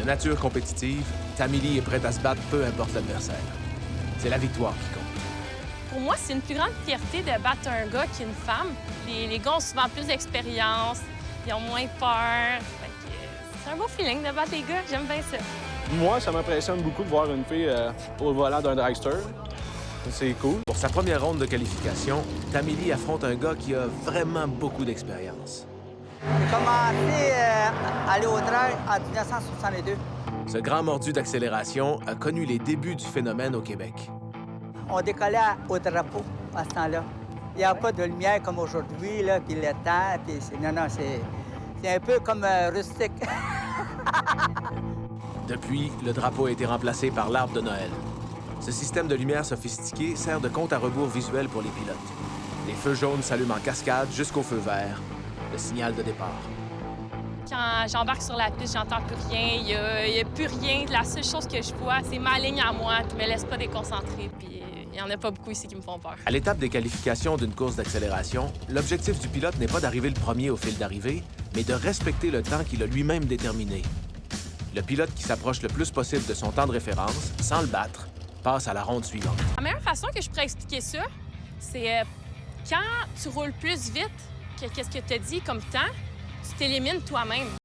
nature compétitive, Tammy Lee est prête à se battre peu importe l'adversaire. C'est la victoire qui compte. Pour moi, c'est une plus grande fierté de battre un gars qu'une femme. Les gars ont souvent plus d'expérience, ils ont moins peur. Fait que, c'est un beau feeling de battre les gars, j'aime bien ça. Moi, ça m'impressionne beaucoup de voir une fille au volant d'un dragster. C'est cool. Pour sa première ronde de qualification, Tammy Lee affronte un gars qui a vraiment beaucoup d'expérience. J'ai commencé à aller au trail en 1962. Ce grand mordu d'accélération a connu les débuts du phénomène au Québec. On décollait au drapeau à ce temps-là. Il n'y a pas de lumière comme aujourd'hui, là, puis le temps, puis non, c'est un peu comme rustique. Depuis, le drapeau a été remplacé par l'arbre de Noël. Ce système de lumière sophistiqué sert de compte à rebours visuel pour les pilotes. Les feux jaunes s'allument en cascade jusqu'au feu vert, le signal de départ. Quand j'embarque sur la piste, j'entends plus rien, il n'y a plus rien. La seule chose que je vois, c'est ma ligne à moi qui me laisse pas déconcentrer, puis il n'y en a pas beaucoup ici qui me font peur. À l'étape des qualifications d'une course d'accélération, l'objectif du pilote n'est pas d'arriver le premier au fil d'arrivée, mais de respecter le temps qu'il a lui-même déterminé. Le pilote qui s'approche le plus possible de son temps de référence, sans le battre, passe à la ronde suivante. La meilleure façon que je pourrais expliquer ça, c'est quand tu roules plus vite que qu'est-ce que tu as dit comme temps, tu t'élimines toi-même.